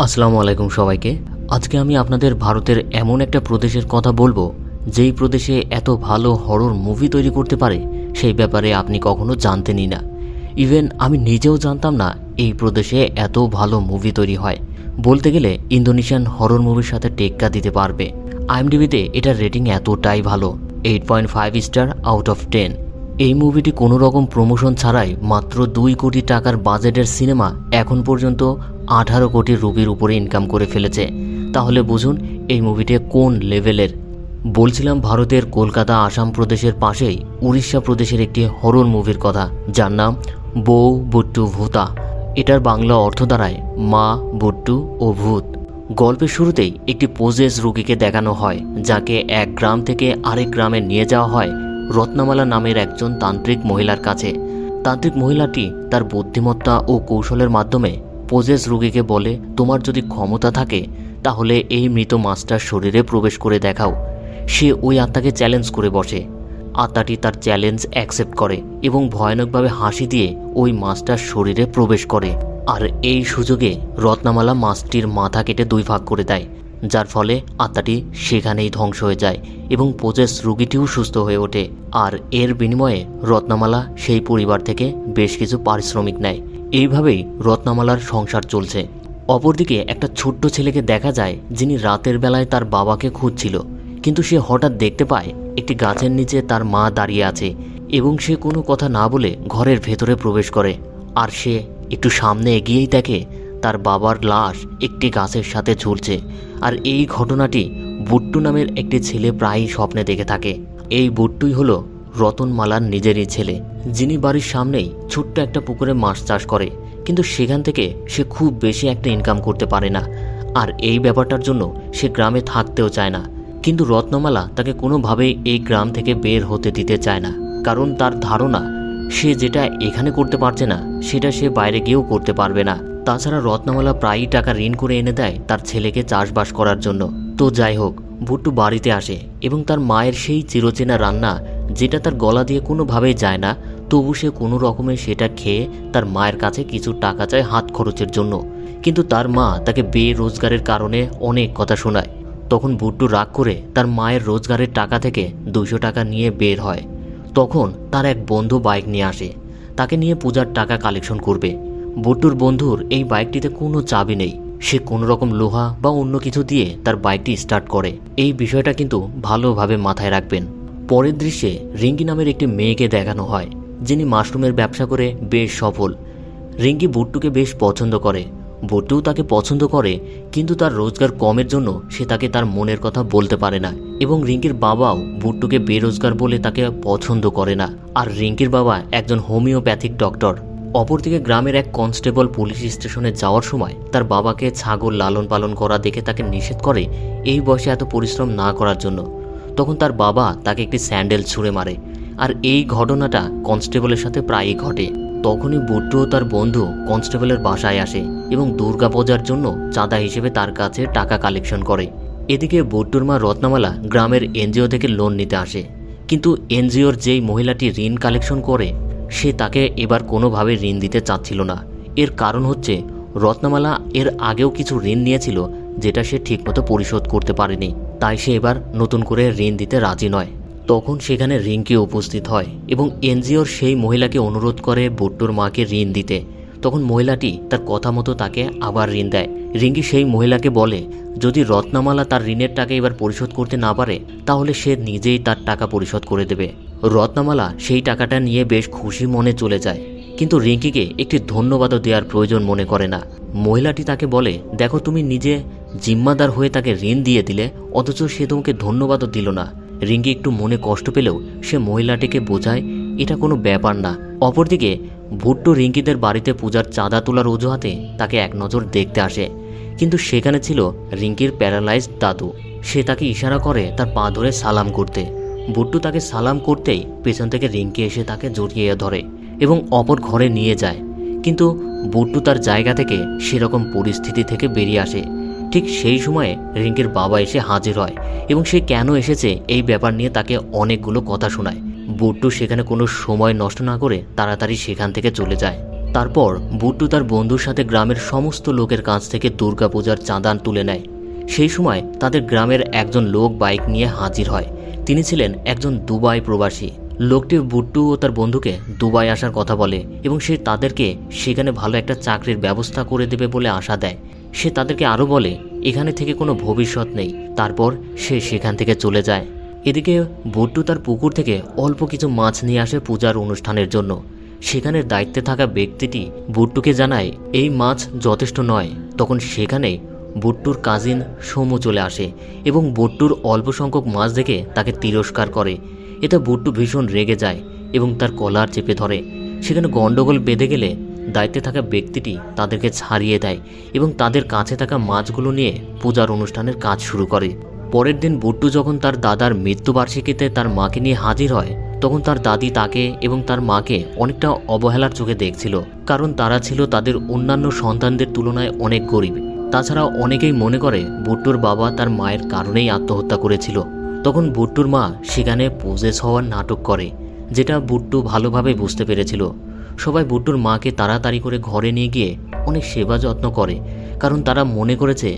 আসসালামু আলাইকুম সবাইকে। আজকে আমি আপনাদের ভারতের এমন একটা প্রদেশের কথা বলবো যেই প্রদেশে এত ভালো হরর মুভি তৈরি করতে পারে সেই ব্যাপারে আপনি কখনো জানতেনই না। ইভেন আমি নিজেও জানতাম না এই প্রদেশে এত ভালো মুভি তৈরি হয়। বলতে গেলে ইন্দোনেশিয়ান হরর মুভির সাথে টেক্কা দিতে পারবে। আইএমডিবিতে এটার রেটিং এতটাই ভালো, 8.5 স্টার আউট অফ 10। এই মুভিটি কোনো রকম প্রমোশন ছাড়াই মাত্র 2 কোটি টাকার বাজেটের সিনেমা এখন পর্যন্ত 18 কোটি রুপির উপরে ইনকাম করে ফেলেছে। তাহলে বুঝুন এই মুভিটি কোন লেভেলের। বলছিলাম ভারতের কলকাতা আসাম প্রদেশের পাশেই উড়িষ্যা প্রদেশের একটি হরর মুভির কথা, যার নাম বউ বুট্টু ভূতা। এটার বাংলা অর্থ দাঁড়ায় মা, বুট্টু ও ভূত। গল্পের শুরুতেই একটি পোজেস রোগীকে দেখানো হয়, যাকে এক গ্রাম থেকে আরেক গ্রামে নিয়ে যাওয়া হয় রত্নামালা নামের একজন তান্ত্রিক মহিলার কাছে। তান্ত্রিক মহিলাটি তার বুদ্ধিমত্তা ও কৌশলের মাধ্যমে পোজেস রোগীকে বলে, তোমার যদি ক্ষমতা থাকে তাহলে এই মৃত মাস্টার শরীরে প্রবেশ করে দেখাও। সে ওই আত্মাকে চ্যালেঞ্জ করে বসে। আত্মাটি তার চ্যালেঞ্জ অ্যাকসেপ্ট করে এবং ভয়ানকভাবে হাসি দিয়ে ওই মাস্টার শরীরে প্রবেশ করে। আর এই সুযোগে রত্নামালা মাছটির মাথা কেটে 2 ভাগ করে দেয়, যার ফলে আত্মাটি সেখানেই ধ্বংস হয়ে যায় এবং পোজেস রোগীটিও সুস্থ হয়ে ওঠে। আর এর বিনিময়ে রত্নামালা সেই পরিবার থেকে বেশ কিছু পারিশ্রমিক নেয়। এইভাবেই রত্নামালার সংসার চলছে। অপরদিকে একটা ছোট্ট ছেলেকে দেখা যায় যিনি রাতের বেলায় তার বাবাকে খুঁজছিল, কিন্তু সে হঠাৎ দেখতে পায় একটি গাছের নিচে তার মা দাঁড়িয়ে আছে এবং সে কোনো কথা না বলে ঘরের ভেতরে প্রবেশ করে। আর সে একটু সামনে এগিয়েই দেখে তার বাবার লাশ একটি গাছের সাথে ঝুলছে। আর এই ঘটনাটি বুট্টু নামের একটি ছেলে প্রায়ই স্বপ্নে দেখে থাকে। এই বুট্টুই হলো রতনমালার নিজেরই ছেলে, যিনি বাড়ির সামনেই ছোট্ট একটা পুকুরে মাছ চাষ করে, কিন্তু সেখান থেকে সে খুব বেশি একটা ইনকাম করতে পারে না। আর এই ব্যাপারটার জন্য সে গ্রামে থাকতেও চায় না। কিন্তু রত্নমালা তাকে কোনোভাবেই এই গ্রাম থেকে বের হতে দিতে চায় না, কারণ তার ধারণা সে যেটা এখানে করতে পারছে না সেটা সে বাইরে গিয়েও করতে পারবে না। তাছাড়া রত্নমালা প্রায়ই টাকা ঋণ করে এনে দেয় তার ছেলেকে চাষবাস করার জন্য। তো যাই হোক, বুট্টু বাড়িতে আসে এবং তার মায়ের সেই চিরচেনা রান্না, যেটা তার গলা দিয়ে কোনোভাবেই যায় না, তবু সে কোনো রকমে সেটা খেয়ে তার মায়ের কাছে কিছু টাকা চায় হাত খরচের জন্য। কিন্তু তার মা তাকে বেরোজগারের কারণে অনেক কথা শোনায়। তখন বুট্টু রাগ করে তার মায়ের রোজগারের টাকা থেকে 200 টাকা নিয়ে বের হয়। তখন তার এক বন্ধু বাইক নিয়ে আসে, তাকে নিয়ে পূজার টাকা কালেকশন করবে। বুট্টুর বন্ধুর এই বাইকটিতে কোনো চাবি নেই। সে কোনো রকম লোহা বা অন্য কিছু দিয়ে তার বাইকটি স্টার্ট করে। এই বিষয়টা কিন্তু ভালোভাবে মাথায় রাখবেন। পরের দৃশ্যে রিঙ্কি নামের একটি মেয়েকে দেখানো হয়, যিনি মাশরুমের ব্যবসা করে বেশ সফল। রিঙ্কি বুট্টুকে বেশ পছন্দ করে, বুট্টুও তাকে পছন্দ করে, কিন্তু তার রোজগার কমের জন্য সে তাকে তার মনের কথা বলতে পারে না। এবং রিঙ্কির বাবাও বুট্টুকে বেরোজগার বলে তাকে পছন্দ করে না। আর রিঙ্কির বাবা একজন হোমিওপ্যাথিক ডক্টর। অপরদিকে গ্রামের এক কনস্টেবল পুলিশ স্টেশনে যাওয়ার সময় তার বাবাকে ছাগল লালন পালন করা দেখে তাকে নিষেধ করে এই বয়সে এত পরিশ্রম না করার জন্য। তখন তার বাবা তাকে একটি স্যান্ডেল ছুঁড়ে মারে। আর এই ঘটনাটা কনস্টেবলের সাথে প্রায়ই ঘটে। তখনই বুট্টু ও তার বন্ধু কনস্টেবলের বাসায় আসে এবং দুর্গাপূজার জন্য চাঁদা হিসেবে তার কাছে টাকা কালেকশন করে। এদিকে বুট্টুর মা রত্নামালা গ্রামের এনজিও থেকে লোন নিতে আসে, কিন্তু এনজিওর যেই মহিলাটি ঋণ কালেকশন করে সে তাকে এবার কোনোভাবে ঋণ দিতে চাচ্ছিল না। এর কারণ হচ্ছে রত্নামালা এর আগেও কিছু ঋণ নিয়েছিল, যেটা সে ঠিকমতো পরিশোধ করতে পারেনি। তাই সে এবার নতুন করে ঋণ দিতে রাজি নয়। তখন সেখানে রিঙ্কি উপস্থিত হয় এবং এনজিওর সেই মহিলাকে অনুরোধ করে বুট্টুর মাকে ঋণ দিতে। তখন মহিলাটি তার কথা মতো তাকে আবার ঋণ দেয়। রিঙ্কি সেই মহিলাকে বলে যদি রত্নামালা তার ঋণের টাকা এবার পরিশোধ করতে না পারে তাহলে সে নিজেই তার টাকা পরিশোধ করে দেবে। রত্নামালা সেই টাকাটা নিয়ে বেশ খুশি মনে চলে যায়, কিন্তু রিঙ্কিকে একটি ধন্যবাদও দেওয়ার প্রয়োজন মনে করে না। মহিলাটি তাকে বলে, দেখো তুমি নিজে জিম্মাদার হয়ে তাকে ঋণ দিয়ে দিলে, অথচ সে তোমাকে ধন্যবাদও দিল না। রিঙ্কি একটু মনে কষ্ট পেলেও সে মহিলাটিকে বোঝায় এটা কোনো ব্যাপার না। অপরদিকে ভুট্টু রিঙ্কিদের বাড়িতে পূজার চাঁদা তোলার অজুহাতে তাকে এক নজর দেখতে আসে, কিন্তু সেখানে ছিল রিঙ্কির প্যারালাইজড দাদু। সে তাকে ইশারা করে তার পা ধরে সালাম করতে। ভুট্টু তাকে সালাম করতেই পেছন থেকে রিঙ্কি এসে তাকে জড়িয়ে ধরে এবং অপর ঘরে নিয়ে যায়। কিন্তু ভুট্টু তার জায়গা থেকে সেরকম পরিস্থিতি থেকে বেরিয়ে আসে। ঠিক সেই সময়ে রিঙ্কির বাবা এসে হাজির হয় এবং সে কেন এসেছে এই ব্যাপার নিয়ে তাকে অনেকগুলো কথা শোনায়। বুট্টু সেখানে কোনো সময় নষ্ট না করে তাড়াতাড়ি সেখান থেকে চলে যায়। তারপর বুট্টু তার বন্ধুর সাথে গ্রামের সমস্ত লোকের কাছ থেকে দুর্গাপূজার চাঁদা তুলে নেয়। সেই সময় তাদের গ্রামের একজন লোক বাইক নিয়ে হাজির হয়। তিনি ছিলেন একজন দুবাই প্রবাসী। লোকটি বুট্টু ও তার বন্ধুকে দুবাই আসার কথা বলে এবং সে তাদেরকে সেখানে ভালো একটা চাকরির ব্যবস্থা করে দেবে বলে আশা দেয়। সে তাদেরকে আরও বলে এখানে থেকে কোনো ভবিষ্যৎ নেই। তারপর সে সেখান থেকে চলে যায়। এদিকে বুট্টু তার পুকুর থেকে অল্প কিছু মাছ নিয়ে আসে পূজার অনুষ্ঠানের জন্য। সেখানের দায়িত্বে থাকা ব্যক্তিটি বুট্টুকে জানায় এই মাছ যথেষ্ট নয়। তখন সেখানে বুট্টুর কাজিন সোমু চলে আসে এবং বুট্টুর অল্প সংখ্যক মাছ দেখে তাকে তিরস্কার করে। এতে বুট্টু ভীষণ রেগে যায় এবং তার কলার চেপে ধরে। সেখানে গণ্ডগোল বেঁধে গেলে দায়িত্বে থাকা ব্যক্তিটি তাদেরকে ছাড়িয়ে দেয় এবং তাদের কাছে থাকা মাছগুলো নিয়ে পূজার অনুষ্ঠানের কাজ শুরু করে। পরের দিন বুট্টু যখন তার দাদার মৃত্যুবার্ষিকীতে তার মাকে নিয়ে হাজির হয়, তখন তার দাদি তাকে এবং তার মাকে অনেকটা অবহেলার চোখে দেখছিল, কারণ তারা ছিল তাদের অন্যান্য সন্তানদের তুলনায় অনেক গরিব। তাছাড়া অনেকেই মনে করে বুট্টুর বাবা তার মায়ের কারণেই আত্মহত্যা করেছিল। তখন বুট্টুর মা সেখানে পজেস হওয়ার নাটক করে, যেটা বুট্টু ভালোভাবে বুঝতে পেরেছিল। সবাই বুট্টুর মাকে তাড়াতাড়ি করে ঘরে নিয়ে গিয়ে অনেক সেবা যত্ন করে, কারণ তারা মনে করেছে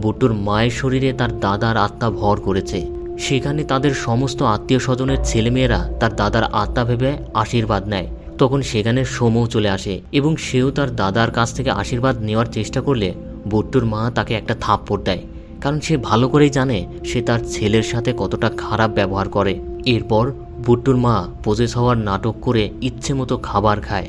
বুট্টুর মায়ের শরীরে তার দাদার আত্মা ভর করেছে। সেখানে তাদের সমস্ত আত্মীয় স্বজনের ছেলেমেয়েরা তার দাদার আত্মা ভেবে আশীর্বাদ নেয়। তখন সেখানে সোমু চলে আসে এবং সেও তার দাদার কাছ থেকে আশীর্বাদ নেওয়ার চেষ্টা করলে বুট্টুর মা তাকে একটা থাপ্পড় দেয়, কারণ সে ভালো করেই জানে সে তার ছেলের সাথে কতটা খারাপ ব্যবহার করে। এরপর বুট্টুর মা পজেস হওয়ার নাটক করে ইচ্ছে মতো খাবার খায়।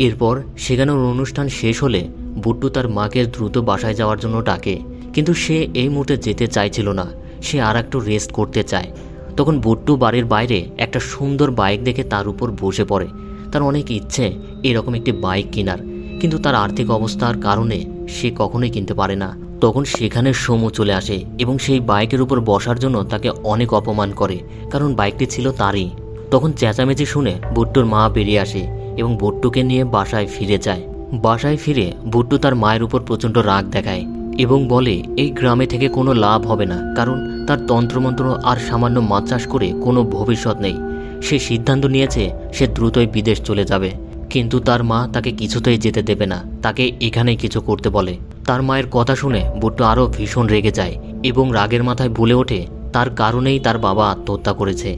এরপর সেখানে অনুষ্ঠান শেষ হলে বুট্টু তার মাকে দ্রুত বাসায় যাওয়ার জন্য ডাকে, কিন্তু সে এই মুহূর্তে যেতে চাইছিল না। সে আর একটু রেস্ট করতে চায়। তখন বুট্টু বাড়ির বাইরে একটা সুন্দর বাইক দেখে তার উপর বসে পড়ে। তার অনেক ইচ্ছে এরকম একটি বাইক কেনার, কিন্তু তার আর্থিক অবস্থার কারণে সে কখনোই কিনতে পারে না। তখন সেখানে সোমু চলে আসে এবং সেই বাইকের উপর বসার জন্য তাকে অনেক অপমান করে, কারণ বাইকটি ছিল তারই। তখন চেঁচামেচি শুনে বুট্টুর মা বেরিয়ে আসে এবং বুট্টুকে নিয়ে বাসায় ফিরে যায়। বাসায় ফিরে বুট্টু তার মায়ের উপর প্রচণ্ড রাগ দেখায় এবং বলে এই গ্রামে থেকে কোনো লাভ হবে না, কারণ তার তন্ত্রমন্ত্র আর সামান্য মাছ চাষ করে কোনো ভবিষ্যৎ নেই। সে সিদ্ধান্ত নিয়েছে সে দ্রুতই বিদেশ চলে যাবে, কিন্তু তার মা তাকে কিছুতেই যেতে দেবে না, তাকে এখানেই কিছু করতে বলে। তার মায়ের কথা শুনে বুট্টু আরও ভীষণ রেগে যায় এবং রাগের মাথায় বলে ওঠে তার কারণেই তার বাবা আত্মহত্যা করেছে।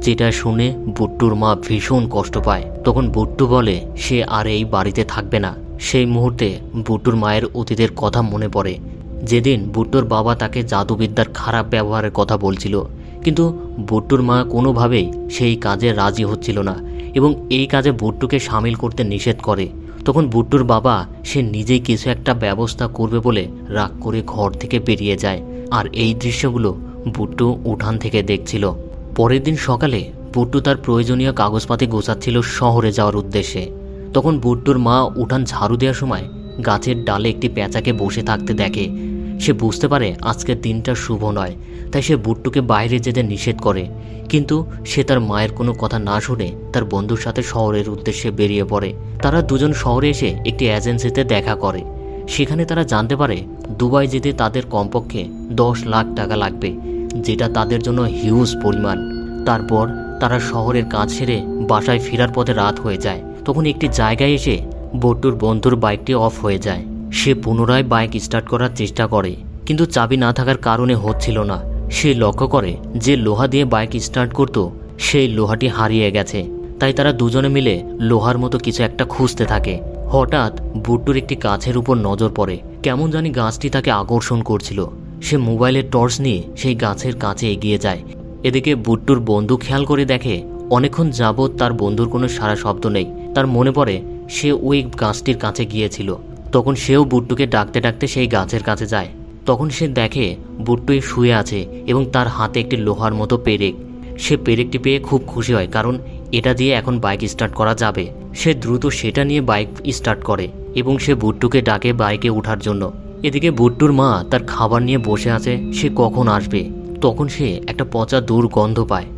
যেটা শুনে বুট্টুর মা ভীষণ কষ্ট পায়। তখন বুট্টু বলে সে আর এই বাড়িতে থাকবে না। সেই মুহূর্তে বুট্টুর মায়ের অতীতের কথা মনে পড়ে, যেদিন বুট্টুর বাবা তাকে জাদুবিদ্যার খারাপ ব্যবহারের কথা বলছিল, কিন্তু বুট্টুর মা কোনোভাবেই সেই কাজে রাজি হচ্ছিল না এবং এই কাজে বুট্টুকে সামিল করতে নিষেধ করে। তখন বুট্টুর বাবা সে নিজেই কিছু একটা ব্যবস্থা করবে বলে রাগ করে ঘর থেকে বেরিয়ে যায়। আর এই দৃশ্যগুলো বুট্টু উঠান থেকে দেখছিল। পরের দিন সকালে বুট্টু তার প্রয়োজনীয় কাগজপাতি গোছাচ্ছিল শহরে যাওয়ার উদ্দেশ্যে। তখন বুট্টুর মা উঠান ঝাড়ু দেওয়ার সময় গাছের ডালে একটি পেঁচাকে বসে থাকতে দেখে। সে বুঝতে পারে আজকের দিনটা শুভ নয়, তাই সে বুট্টুকে বাইরে যেতে নিষেধ করে, কিন্তু সে তার মায়ের কোনো কথা না শুনে তার বন্ধুর সাথে শহরের উদ্দেশ্যে বেরিয়ে পড়ে। তারা দুজন শহরে এসে একটি এজেন্সিতে দেখা করে। সেখানে তারা জানতে পারে দুবাই যেতে তাদের কমপক্ষে 10 লাখ টাকা লাগবে, যেটা তাদের জন্য হিউজ পরিমাণ। তারপর তারা শহরের কাজ সেরে বাসায় ফেরার পথে রাত হয়ে যায়। তখন একটি জায়গায় এসে বুট্টুর বন্ধুর বাইকটি অফ হয়ে যায়। সে পুনরায় বাইক স্টার্ট করার চেষ্টা করে, কিন্তু চাবি না থাকার কারণে হচ্ছিল না। সে লক্ষ্য করে যে লোহা দিয়ে বাইক স্টার্ট করত সেই লোহাটি হারিয়ে গেছে। তাই তারা দুজনে মিলে লোহার মতো কিছু একটা খুঁজতে থাকে। হঠাৎ বুট্টুর একটি গাছের উপর নজর পড়ে। কেমন জানি গাছটি তাকে আকর্ষণ করছিল। সে মোবাইলের টর্চ নিয়ে সেই গাছের কাছে এগিয়ে যায়। এদিকে বুট্টুর বন্ধু খেয়াল করে দেখে অনেকক্ষণ যাবৎ তার বন্ধুর কোনো সারা শব্দ নেই। তার মনে পড়ে সে ওই গাছটির কাছে গিয়েছিল। তখন সেও বুট্টুকে ডাকতে ডাকতে সেই গাছের কাছে যায়। তখন সে দেখে বুট্টুই শুয়ে আছে এবং তার হাতে একটি লোহার মতো পেরেক। সে পেরেকটি পেয়ে খুব খুশি হয়, কারণ এটা দিয়ে এখন বাইক স্টার্ট করা যাবে। সে দ্রুত সেটা নিয়ে বাইক স্টার্ট করে এবং সে বুট্টুকে ডাকে বাইকে ওঠার জন্য। এদিকে বুট্টুর মা তার খাবার নিয়ে বসে আছে, সে কখন আসবে। তখন সে একটা পচা দুর্গন্ধ পায়।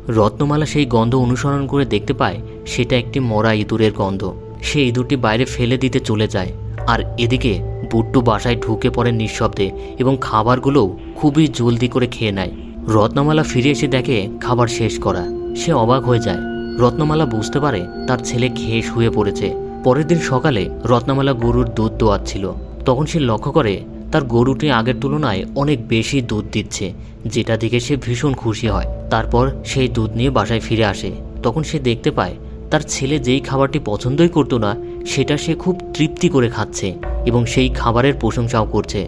রত্নমালা সেই গন্ধ অনুসরণ করে দেখতে পায় সেটা একটি মরা ইঁদুরের গন্ধ। সে ইঁদুরটি বাইরে ফেলে দিতে চলে যায়। আর এদিকে বুট্টু বাসায় ঢুকে পড়ে নিঃশব্দে এবং খাবারগুলোও খুবই জলদি করে খেয়ে নেয়। রত্নমালা ফিরে এসে দেখে খাবার শেষ করা। সে অবাক হয়ে যায়। রত্নমালা বুঝতে পারে তার ছেলে খেয়ে শুয়ে পড়েছে। পরের দিন সকালে রত্নামালা গরুর দুধ দোয়াচ্ছিল। তখন সে লক্ষ্য করে তার গরুটি আগের তুলনায় অনেক বেশি দুধ দিচ্ছে, যেটা দেখে সে ভীষণ খুশি হয়। তারপর সেই দুধ নিয়ে বাসায় ফিরে আসে। তখন সে দেখতে পায় তার ছেলে যেই খাবারটি পছন্দই করতো না সেটা সে খুব তৃপ্তি করে খাচ্ছে এবং সেই খাবারের প্রশংসাও করছে।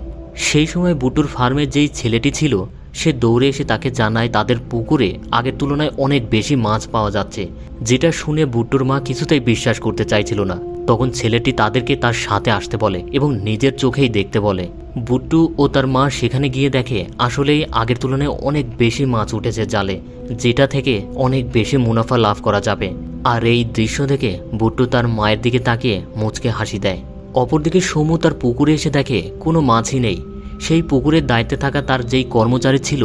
সেই সময় বুট্টুর ফার্মে যেই ছেলেটি ছিল সে দৌড়ে এসে তাকে জানায় তাদের পুকুরে আগের তুলনায় অনেক বেশি মাছ পাওয়া যাচ্ছে, যেটা শুনে বুট্টুর মা কিছুতেই বিশ্বাস করতে চাইছিল না। তখন ছেলেটি তাদেরকে তার সাথে আসতে বলে এবং নিজের চোখেই দেখতে বলে। বুট্টু ও তার মা সেখানে গিয়ে দেখে আসলেই আগের তুলনায় অনেক বেশি মাছ উঠেছে জালে, যেটা থেকে অনেক বেশি মুনাফা লাভ করা যাবে। আর এই দৃশ্য দেখে বুট্টু তার মায়ের দিকে তাকিয়ে মুচকে হাসি দেয়। অপরদিকে সমু তার পুকুরে এসে দেখে কোনো মাছই নেই। সেই পুকুরের দায়িত্বে থাকা তার যেই কর্মচারী ছিল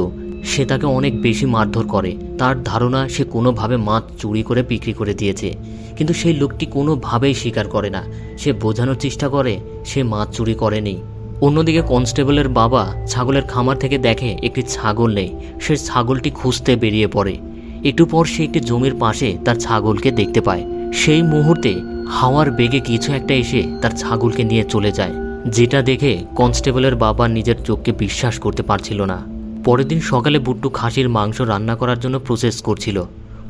সে তাকে অনেক বেশি মারধর করে। তার ধারণা সে কোনোভাবে মাছ চুরি করে বিক্রি করে দিয়েছে, কিন্তু সেই লোকটি কোনোভাবেই স্বীকার করে না। সে বোঝানোর চেষ্টা করে সে মাছ চুরি করেনি। অন্যদিকে কনস্টেবলের বাবা ছাগলের খামার থেকে দেখে একটি ছাগল নেই। সে ছাগলটি খুঁজতে বেরিয়ে পড়ে। একটু পর সে একটি জমির পাশে তার ছাগলকে দেখতে পায়। সেই মুহূর্তে হাওয়ার বেগে কিছু একটা এসে তার ছাগলকে নিয়ে চলে যায়, যেটা দেখে কনস্টেবলের বাবা নিজের চোখকে বিশ্বাস করতে পারছিল না। পরের দিন সকালে বুট্টু খাসির মাংস রান্না করার জন্য প্রসেস করছিল।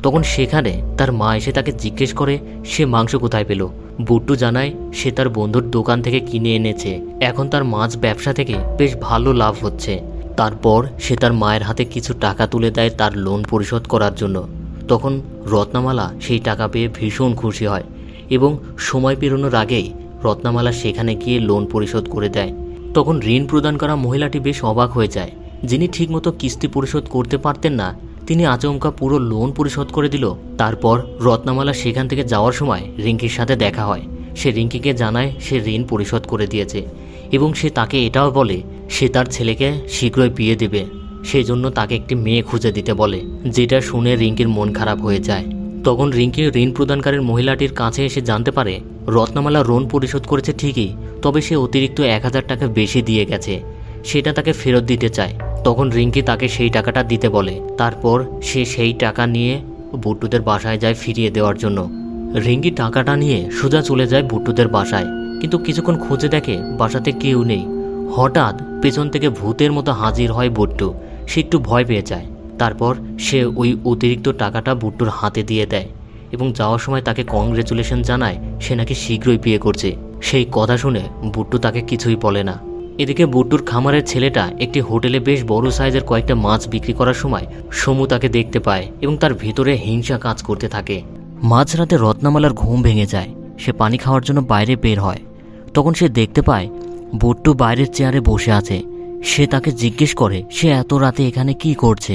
তখন সেখানে তার মা এসে তাকে জিজ্ঞেস করে সে মাংস কোথায় পেল। বুট্টু জানায় সে তার বন্ধুর দোকান থেকে কিনে এনেছে। এখন তার মাছ ব্যবসা থেকে বেশ ভালো লাভ হচ্ছে। তারপর সে তার মায়ের হাতে কিছু টাকা তুলে দেয় তার লোন পরিশোধ করার জন্য। তখন রত্নামালা সেই টাকা পেয়ে ভীষণ খুশি হয় এবং সময় পেরোনোর আগেই রত্নামালা সেখানে গিয়ে লোন পরিশোধ করে দেয়। তখন ঋণ প্রদান করা মহিলাটি বেশ অবাক হয়ে যায়। যিনি ঠিকমতো কিস্তি পরিশোধ করতে পারতেন না তিনি আচমকা পুরো লোন পরিশোধ করে দিল। তারপর রত্নামালা সেখান থেকে যাওয়ার সময় রিঙ্কির সাথে দেখা হয়। সে রিঙ্কিকে জানায় সে ঋণ পরিশোধ করে দিয়েছে এবং সে তাকে এটাও বলে সে তার ছেলেকে শীঘ্রই বিয়ে দেবে, সেই জন্য তাকে একটি মেয়ে খুঁজে দিতে বলে, যেটা শুনে রিঙ্কির মন খারাপ হয়ে যায়। তখন রিঙ্কি ঋণ প্রদানকারীর মহিলাটির কাছে এসে জানতে পারে রত্নামালা ঋণ পরিশোধ করেছে ঠিকই, তবে সে অতিরিক্ত 1000 টাকা বেশি দিয়ে গেছে, সেটা তাকে ফেরত দিতে চায়। তখন রিঙ্কি তাকে সেই টাকাটা দিতে বলে। তারপর সে সেই টাকা নিয়ে বুট্টুদের বাসায় যায় ফিরিয়ে দেওয়ার জন্য। রিঙ্কি টাকাটা নিয়ে সোজা চলে যায় বুট্টুদের বাসায়, কিন্তু কিছুক্ষণ খুঁজে দেখে বাসাতে কেউ নেই। হঠাৎ পেছন থেকে ভূতের মতো হাজির হয় বুট্টু। সে একটু ভয় পেয়ে যায়। তারপর সে ওই অতিরিক্ত টাকাটা বুট্টুর হাতে দিয়ে দেয় এবং যাওয়ার সময় তাকে কংগ্রেচুলেশন জানায় সে নাকি শীঘ্রই বিয়ে করছে। সেই কথা শুনে বুট্টু তাকে কিছুই বলে না। এদিকে বুট্টুর খামারের ছেলেটা একটি হোটেলে বেশ বড় সাইজের কয়েকটা মাছ বিক্রি করার সময় সমু তাকে দেখতে পায় এবং তার ভিতরে হিংসা কাজ করতে থাকে। মাঝরাতে রত্নামালার ঘুম ভেঙে যায়। সে পানি খাওয়ার জন্য বাইরে বের হয়। তখন সে দেখতে পায় বুট্টু বাইরের চেয়ারে বসে আছে। সে তাকে জিজ্ঞেস করে সে এত রাতে এখানে কি করছে।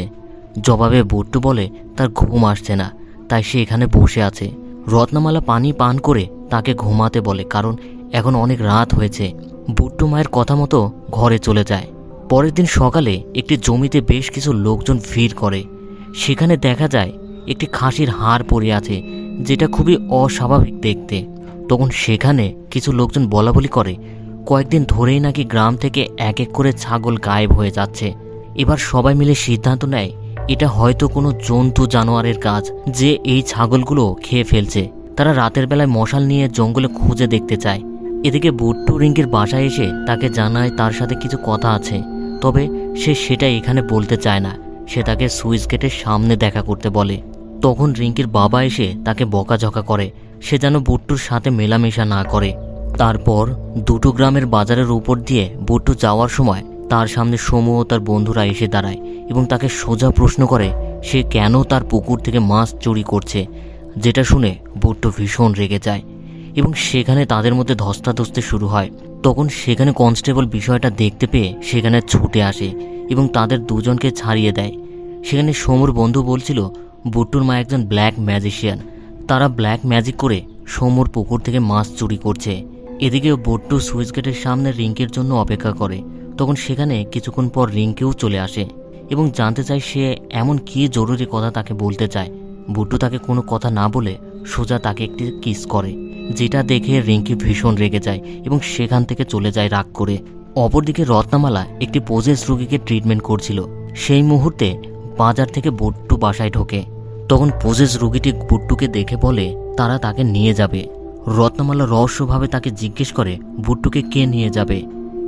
জবাবে বুট্টু বলে তার ঘুম আসছে না, তাই সে এখানে বসে আছে। রত্নামালা পানি পান করে তাকে ঘুমাতে বলে, কারণ এখন অনেক রাত হয়েছে। বুট্টু মায়ের কথা মতো ঘরে চলে যায়। পরের দিন সকালে একটি জমিতে বেশ কিছু লোকজন ভিড় করে। সেখানে দেখা যায় একটি খাসির হাড় পড়ে আছে, যেটা খুবই অস্বাভাবিক দেখতে। তখন সেখানে কিছু লোকজন বলাবলি করে কয়েকদিন ধরেই নাকি গ্রাম থেকে এক এক করে ছাগল গায়েব হয়ে যাচ্ছে। এবার সবাই মিলে সিদ্ধান্ত নেয় এটা হয়তো কোনো জন্তু জানোয়ারের কাজ, যে এই ছাগলগুলো খেয়ে ফেলছে। তারা রাতের বেলায় মশাল নিয়ে জঙ্গলে খুঁজে দেখতে চায়। এদিকে বুট্টু রিঙ্কির বাসায় এসে তাকে জানায় তার সাথে কিছু কথা আছে, তবে সে সেটা এখানে বলতে চায় না। সে তাকে সুইচ গেটের সামনে দেখা করতে বলে। তখন রিঙ্কির বাবা এসে তাকে বকাঝকা করে সে যেন বুট্টুর সাথে মেলামেশা না করে। তারপর দুটো গ্রামের বাজারের উপর দিয়ে বুট্টু যাওয়ার সময় তার সামনে সমু ও তার বন্ধুরা এসে দাঁড়ায় এবং তাকে সোজা প্রশ্ন করে সে কেন তার পুকুর থেকে মাছ চুরি করছে, যেটা শুনে বুট্টু ভীষণ রেগে যায় এবং সেখানে তাদের মধ্যে ধস্তাধস্তি শুরু হয়। তখন সেখানে কনস্টেবল বিষয়টা দেখতে পেয়ে সেখানে ছুটে আসে এবং তাদের দুজনকে ছাড়িয়ে দেয়। সেখানে সমুর বন্ধু বলছিল বুট্টুর মা একজন ব্ল্যাক ম্যাজিশিয়ান, তারা ব্ল্যাক ম্যাজিক করে সমুর পুকুর থেকে মাছ চুরি করছে। এদিকে বুট্টু সুইচ গেটের সামনে রিঙ্কির জন্য অপেক্ষা করে। তখন সেখানে কিছুক্ষণ পর রিঙ্কিও চলে আসে এবং জানতে চায় সে এমন কি জরুরি কথা তাকে বলতে চায়। বুট্টু তাকে কোনো কথা না বলে সোজা তাকে একটি কিস করে, যেটা দেখে রিঙ্কি ভীষণ রেগে যায় এবং সেখান থেকে চলে যায় রাগ করে। অপরদিকে রত্নামালা একটি পোজেস রোগীকে ট্রিটমেন্ট করছিল। সেই মুহূর্তে বাজার থেকে বুট্টু বাসায় ঢোকে। তখন পোজেস রোগীটি বুট্টুকে দেখে বলে তারা তাকে নিয়ে যাবে। রত্নমালা রহস্যভাবে তাকে জিজ্ঞেস করে বুট্টুকে কে নিয়ে যাবে,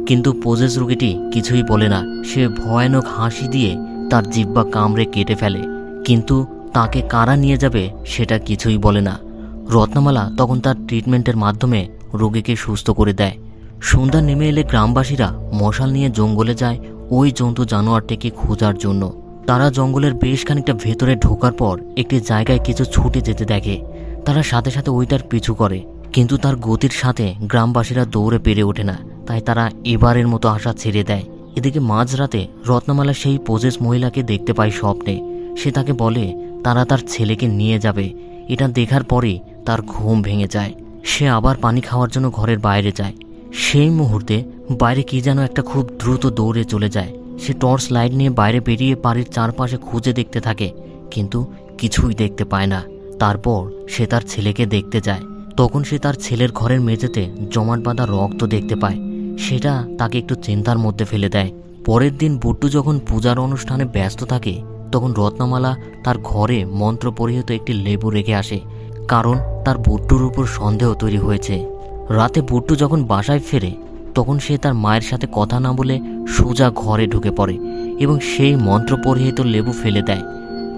কিন্তু পজেস রোগীটি কিছুই বলে না। সে ভয়ানক হাসি দিয়ে তার জিহ্বা কামড়ে কেটে ফেলে, কিন্তু তাকে কারা নিয়ে যাবে সেটা কিছুই বলে না। রত্নমালা তখন তার ট্রিটমেন্টের মাধ্যমে রোগীকে সুস্থ করে দেয়। সন্ধ্যা নেমে এলে গ্রামবাসীরা মশাল নিয়ে জঙ্গলে যায় ওই জন্তু জানোয়ারটিকে খোঁজার জন্য। তারা জঙ্গলের বেশ খানিকটা ভেতরে ঢোকার পর একটি জায়গায় কিছু ছুটে যেতে দেখে। তারা সাথে সাথে ওইটার পিছু করে, কিন্তু তার গতির সাথে গ্রামবাসীরা দৌড়ে পেরে ওঠে না, তাই তারা এবারের মতো আশা ছেড়ে দেয়। এদিকে মাঝরাতে রত্নমালা সেই পজেস মহিলাকে দেখতে পায় স্বপ্নে। সে তাকে বলে তারা তার ছেলেকে নিয়ে যাবে। এটা দেখার পরেই তার ঘুম ভেঙে যায়। সে আবার পানি খাওয়ার জন্য ঘরের বাইরে যায়। সেই মুহূর্তে বাইরে কি যেন একটা খুব দ্রুত দৌড়ে চলে যায়। সে টর্চ লাইট নিয়ে বাইরে বেরিয়ে বাড়ির চারপাশে খুঁজে দেখতে থাকে, কিন্তু কিছুই দেখতে পায় না। তারপর সে তার ছেলেকে দেখতে যায়। তখন সে তার ছেলের ঘরের মেঝেতে জমাট বাঁধা রক্ত দেখতে পায়। সেটা তাকে একটু চিন্তার মধ্যে ফেলে দেয়। পরের দিন বুট্টু যখন পূজার অনুষ্ঠানে ব্যস্ত থাকে, তখন রত্নমালা তার ঘরে মন্ত্র পরিহিত একটি লেবু রেখে আসে, কারণ তার বুট্টুর উপর সন্দেহ তৈরি হয়েছে। রাতে বুট্টু যখন বাসায় ফেরে, তখন সে তার মায়ের সাথে কথা না বলে সোজা ঘরে ঢুকে পড়ে এবং সেই মন্ত্র পরিহিত লেবু ফেলে দেয়।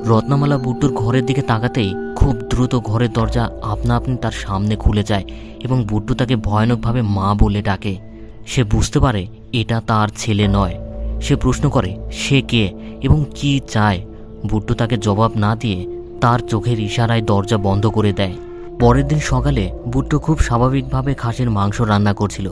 রত্নমালা বুট্টুর ঘরের দিকে তাকাতেই খুব দ্রুত ঘরের দরজা আপনা আপনি তার সামনে খুলে যায় এবং বুট্টু তাকে ভয়ানকভাবে মা বলে ডাকে। সে বুঝতে পারে এটা তার ছেলে নয়। সে প্রশ্ন করে সে কে এবং কি চায়। বুট্টু তাকে জবাব না দিয়ে তার চোখের ইশারায় দরজা বন্ধ করে দেয়। পরের দিন সকালে বুট্টু খুব স্বাভাবিকভাবে খাসির মাংস রান্না করছিল।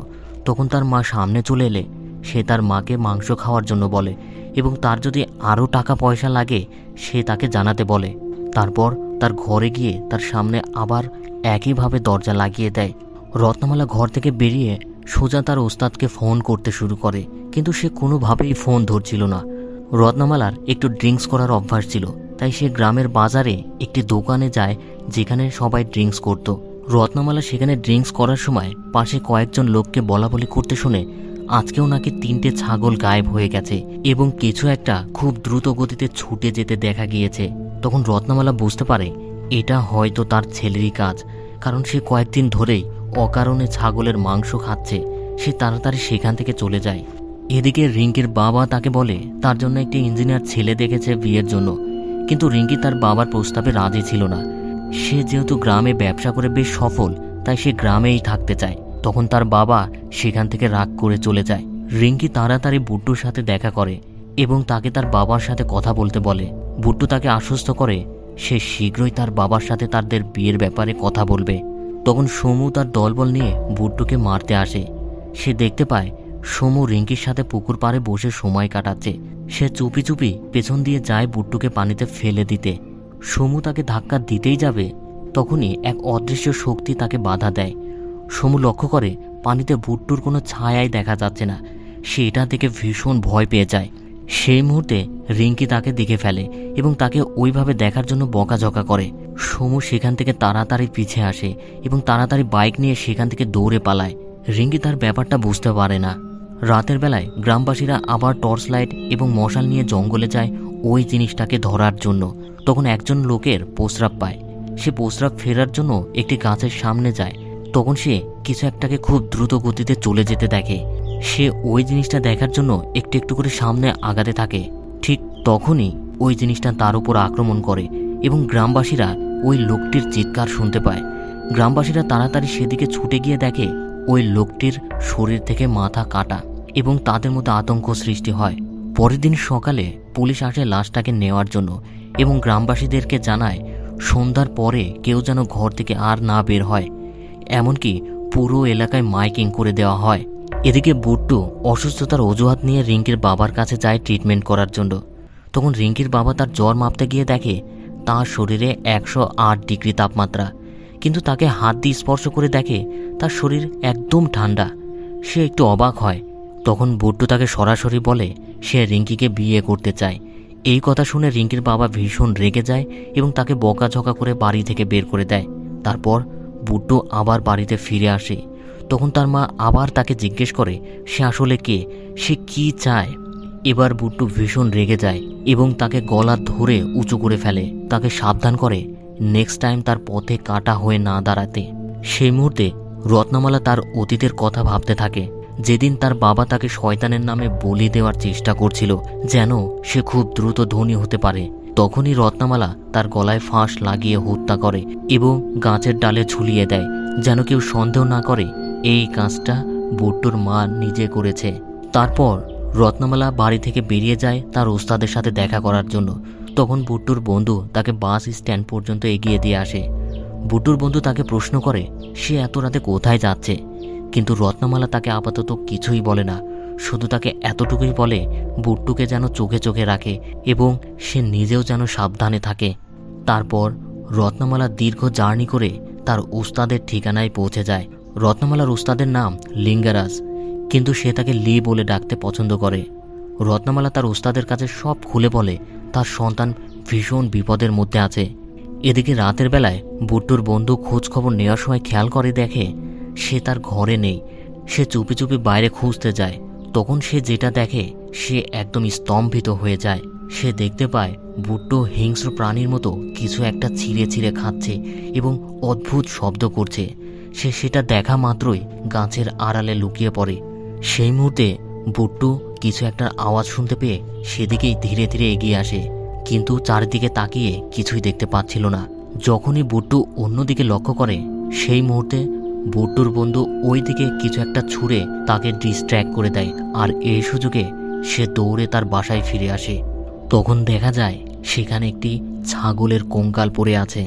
তখন তার মা সামনে চলে এলে সে তার মাকে মাংস খাওয়ার জন্য বলে এবং তার যদি আরও টাকা পয়সা লাগে সে তাকে জানাতে বলে। তারপর তার ঘরে গিয়ে তার সামনে আবার একইভাবে দরজা লাগিয়ে দেয়। রত্নমালা ঘর থেকে বেরিয়ে সোজা তার ওস্তাদকে ফোন করতে শুরু করে, কিন্তু সে কোনোভাবেই ফোন ধরছিল না। রত্নমালার একটু ড্রিঙ্কস করার অভ্যাস ছিল, তাই সে গ্রামের বাজারে একটি দোকানে যায় যেখানে সবাই ড্রিঙ্কস করত। রত্নমালা সেখানে ড্রিঙ্কস করার সময় পাশে কয়েকজন লোককে বলাবলি করতে শুনে আজকেও নাকি 3টে ছাগল গায়েব হয়ে গেছে এবং কিছু একটা খুব দ্রুত গতিতে ছুটে যেতে দেখা গিয়েছে। তখন রত্নমালা বুঝতে পারে এটা হয়তো তার ছেলেরই কাজ, কারণ সে কয়েকদিন ধরেই অকারণে ছাগলের মাংস খাচ্ছে। সে তাড়াতাড়ি সেখান থেকে চলে যায়। এদিকে রিঙ্কির বাবা তাকে বলে তার জন্য একটি ইঞ্জিনিয়ার ছেলে দেখেছে বিয়ের জন্য, কিন্তু রিঙ্কি তার বাবার প্রস্তাবে রাজি ছিল না। সে যেহেতু গ্রামে ব্যবসা করে বেশ সফল, তাই সে গ্রামেই থাকতে চায়। তখন তার বাবা সেখান থেকে রাগ করে চলে যায়। রিঙ্কি তাড়াতাড়ি বুট্টুর সাথে দেখা করে এবং তাকে তার বাবার সাথে কথা বলতে বলে। বুট্টু তাকে আশ্বস্ত করে সে শীঘ্রই তার বাবার সাথে তাদের বিয়ের ব্যাপারে কথা বলবে। তখন সমু তার দলবল নিয়ে বুট্টুকে মারতে আসে। সে দেখতে পায় সমু রিঙ্কির সাথে পুকুর পাড়ে বসে সময় কাটাচ্ছে। সে চুপি চুপি পেছন দিয়ে যায় বুট্টুকে পানিতে ফেলে দিতে। সমু তাকে ধাক্কা দিতেই যাবে, তখনই এক অদৃশ্য শক্তি তাকে বাধা দেয়। সমু লক্ষ্য করে পানিতে বুট্টুর কোনো ছায়াই দেখা যাচ্ছে না। সে এটা দেখে ভীষণ ভয় পেয়ে যায়। সেই মুহূর্তে রিঙ্কি তাকে দেখে ফেলে এবং তাকে ওইভাবে দেখার জন্য বকাঝকা করে। সমু সেখান থেকে তাড়াতাড়ি পিছে আসে এবং তাড়াতাড়ি বাইক নিয়ে সেখান থেকে দৌড়ে পালায়। রিঙ্কি তার ব্যাপারটা বুঝতে পারে না। রাতের বেলায় গ্রামবাসীরা আবার টর্চ লাইট এবং মশাল নিয়ে জঙ্গলে যায় ওই জিনিসটাকে ধরার জন্য। তখন একজন লোকের প্রস্রাব পায়। সে প্রস্রাব ফেরার জন্য একটি গাছের সামনে যায়। তখন সে কিছু একটাকে খুব দ্রুত গতিতে চলে যেতে দেখে। সে ওই জিনিসটা দেখার জন্য একটু একটু করে সামনে আগাতে থাকে। ঠিক তখনই ওই জিনিসটা তার উপর আক্রমণ করে এবং গ্রামবাসীরা ওই লোকটির চিৎকার শুনতে পায়। গ্রামবাসীরা তাড়াতাড়ি সেদিকে ছুটে গিয়ে দেখে ওই লোকটির শরীর থেকে মাথা কাটা এবং তাদের মধ্যে আতঙ্ক সৃষ্টি হয়। পরের দিন সকালে পুলিশ আসে লাশটাকে নেওয়ার জন্য এবং গ্রামবাসীদেরকে জানায় সন্ধ্যার পরে কেউ যেন ঘর থেকে আর না বের হয়। এমনকি পুরো এলাকায় মাইকিং করে দেওয়া হয়। এদিকে বুট্টু অসুস্থতার অজুহাত নিয়ে রিঙ্কির বাবার কাছে যায় ট্রিটমেন্ট করার জন্য। তখন রিঙ্কির বাবা তার জ্বর মাপতে গিয়ে দেখে তার শরীরে 108 ডিগ্রি তাপমাত্রা, কিন্তু তাকে হাত দিয়ে স্পর্শ করে দেখে তার শরীর একদম ঠান্ডা। সে একটু অবাক হয়। তখন বুট্টু তাকে সরাসরি বলে সে রিঙ্কিকে বিয়ে করতে চায়। এই কথা শুনে রিঙ্কির বাবা ভীষণ রেগে যায় এবং তাকে বকাঝকা করে বাড়ি থেকে বের করে দেয়। তারপর বুট্টু আবার বাড়িতে ফিরে আসে। তখন তার মা আবার তাকে জিজ্ঞেস করে সে আসলে কে, সে কি চায়। এবার বুট্টু ভীষণ রেগে যায় এবং তাকে গলা ধরে উঁচু করে ফেলে। তাকে সাবধান করে নেক্সট টাইম তার পথে কাটা হয়ে না দাঁড়াতে। সেই মুহূর্তে রত্নমালা তার অতীতের কথা ভাবতে থাকে, যেদিন তার বাবা তাকে শয়তানের নামে বলি দেওয়ার চেষ্টা করছিল যেন সে খুব দ্রুত ধনী হতে পারে। তখনই রত্নমালা তার গলায় ফাঁস লাগিয়ে হত্যা করে এবং গাছের ডালে ঝুলিয়ে দেয়, যেন কেউ সন্দেহ না করে এই কাজটা বুট্টুর মা নিজে করেছে। তারপর রত্নমালা বাড়ি থেকে বেরিয়ে যায় তার ওস্তাদের সাথে দেখা করার জন্য। তখন বুট্টুর বন্ধু তাকে বাস স্ট্যান্ড পর্যন্ত এগিয়ে দিয়ে আসে। বুট্টুর বন্ধু তাকে প্রশ্ন করে সে এত রাতে কোথায় যাচ্ছে, কিন্তু রত্নমালা তাকে আপাতত কিছুই বলে না, শুধু তাকে এতটুকুই বলে বুট্টুকে যেন চোখে চোখে রাখে এবং সে নিজেও যেন সাবধানে থাকে। তারপর রত্নমালা দীর্ঘ জার্নি করে তার উস্তাদের ঠিকানায় পৌঁছে যায়। রত্নমালার উস্তাদের নাম লিঙ্গারাজ, কিন্তু সে তাকে লি বলে ডাকতে পছন্দ করে। রত্নমালা তার উস্তাদের কাছে সব খুলে বলে তার সন্তান ভীষণ বিপদের মধ্যে আছে। এদিকে রাতের বেলায় বুট্টুর বন্ধু খোঁজ খবর নেওয়ার সময় খেয়াল করে দেখে সে তার ঘরে নেই। সে চুপি চুপি বাইরে খুঁজতে যায়। তখন সে যেটা দেখে সে একদম স্তম্ভিত হয়ে যায়। সে দেখতে পায় বুট্টু হিংস্র প্রাণীর মতো কিছু একটা ছিঁড়ে ছিঁড়ে খাচ্ছে এবং অদ্ভুত শব্দ করছে। সে সেটা দেখা মাত্রই গাছের আড়ালে লুকিয়ে পড়ে। সেই মুহূর্তে বুট্টু কিছু একটা আওয়াজ শুনতে পেয়ে সেদিকেই ধীরে ধীরে এগিয়ে আসে, কিন্তু চারিদিকে তাকিয়ে কিছুই দেখতে পাচ্ছিল না। যখনই বুট্টু অন্যদিকে লক্ষ্য করে সেই মুহূর্তে বুট্টুর বন্ধু ওই দিকে কিছু একটা ছুঁড়ে তাকে ডিস্ট্র্যাক্ট করে দেয়, আর এই সুযোগে সে দৌড়ে তার বাসায় ফিরে আসে। তখন দেখা যায় সেখানে একটি ছাগলের কঙ্কাল পড়ে আছে।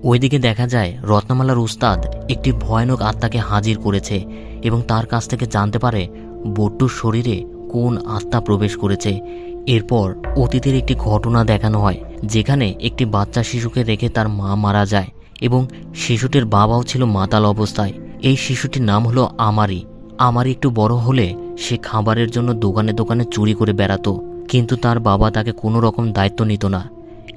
ওইদিকে দেখা যায় রত্নমালার উস্তাদ একটি ভয়ানক আত্মাকে হাজির করেছে এবং তার কাছ থেকে জানতে পারে বুট্টুর শরীরে কোন আত্মা প্রবেশ করেছে। এরপর অতীতের একটি ঘটনা দেখানো হয়, যেখানে একটি বাচ্চা শিশুকে রেখে তার মা মারা যায় এবং শিশুটির বাবাও ছিল মাতাল অবস্থায়। এই শিশুটির নাম হলো আমারি। আমারি একটু বড় হলে সে খাবারের জন্য দোকানে দোকানে চুরি করে বেড়াতো, কিন্তু তার বাবা তাকে কোনো রকম দায়িত্ব নিত না।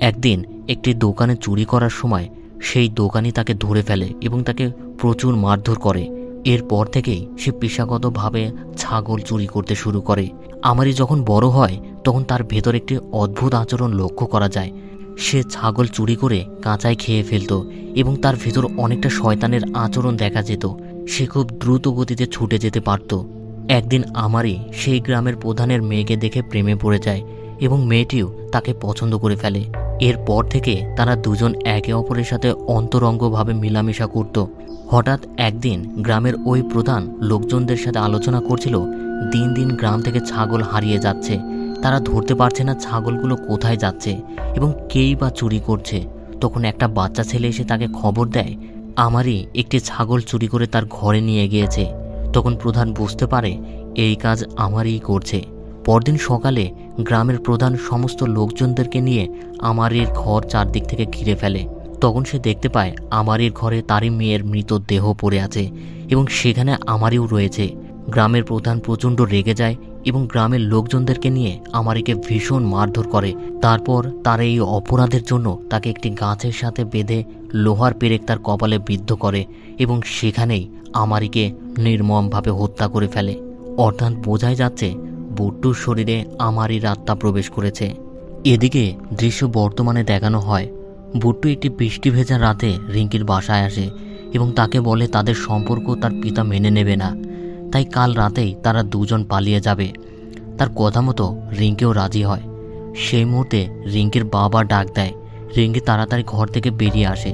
একদিন একটি দোকানে চুরি করার সময় সেই দোকানি তাকে ধরে ফেলে এবং তাকে প্রচুর মারধর করে। এরপর থেকেই সে পেশাগতভাবে ছাগল চুরি করতে শুরু করে। আমারি যখন বড় হয় তখন তার ভেতর একটি অদ্ভুত আচরণ লক্ষ্য করা যায়। সে ছাগল চুরি করে কাঁচাই খেয়ে ফেলত এবং তার ভেতর অনেকটা শয়তানের আচরণ দেখা যেত। সে খুব দ্রুত গতিতে ছুটে যেতে পারত। একদিন আমারি সেই গ্রামের প্রধানের মেয়েকে দেখে প্রেমে পড়ে যায় এবং মেয়েটিও তাকে পছন্দ করে ফেলে। এরপর থেকে তারা দুজন একে অপরের সাথে অন্তরঙ্গভাবে মেলামেশা করত। হঠাৎ একদিন গ্রামের ওই প্রধান লোকজনদের সাথে আলোচনা করছিল দিন দিন গ্রাম থেকে ছাগল হারিয়ে যাচ্ছে। তারা ধরতে পারছে না ছাগলগুলো কোথায় যাচ্ছে এবং কেই বা চুরি করছে। তখন একটা বাচ্চা ছেলে এসে তাকে খবর দেয় আমারই একটি ছাগল চুরি করে তার ঘরে নিয়ে গিয়েছে। তখন প্রধান বুঝতে পারে এই কাজ আমারই করছে। পরদিন সকালে গ্রামের প্রধান সমস্ত লোকজনদেরকে নিয়ে আমারির ঘর চারদিক থেকে ঘিরে ফেলে। তখন সে দেখতে পায় আমারির ঘরে তারই মেয়ের মৃতদেহ পড়ে আছে এবং সেখানে আমারিও রয়েছে। গ্রামের প্রধান প্রচণ্ড রেগে যায় এবং গ্রামের লোকজনদেরকে নিয়ে আমারিকে ভীষণ মারধর করে। তারপর তার এই অপরাধের জন্য তাকে একটি গাছের সাথে বেঁধে লোহার পেরেক তার কপালে বিদ্ধ করে এবং সেখানেই আমারিকে নির্মমভাবে হত্যা করে ফেলে। অর্থাৎ বোঝাই যাচ্ছে বুট্টুর শরীরে আমারই আত্মা প্রবেশ করেছে। এদিকে দৃশ্য বর্তমানে দেখানো হয় বুট্টু একটি বৃষ্টি ভেজা রাতে রিঙ্কির বাসায় আসে এবং তাকে বলে তাদের সম্পর্ক তার পিতা মেনে নেবে না, তাই কাল রাতেই তারা দুজন পালিয়ে যাবে। তার কথা মতো রিঙ্কিও রাজি হয়। সেই মুহূর্তে রিঙ্কির বাবা ডাক দেয়। রিঙ্কি তাড়াতাড়ি ঘর থেকে বেরিয়ে আসে।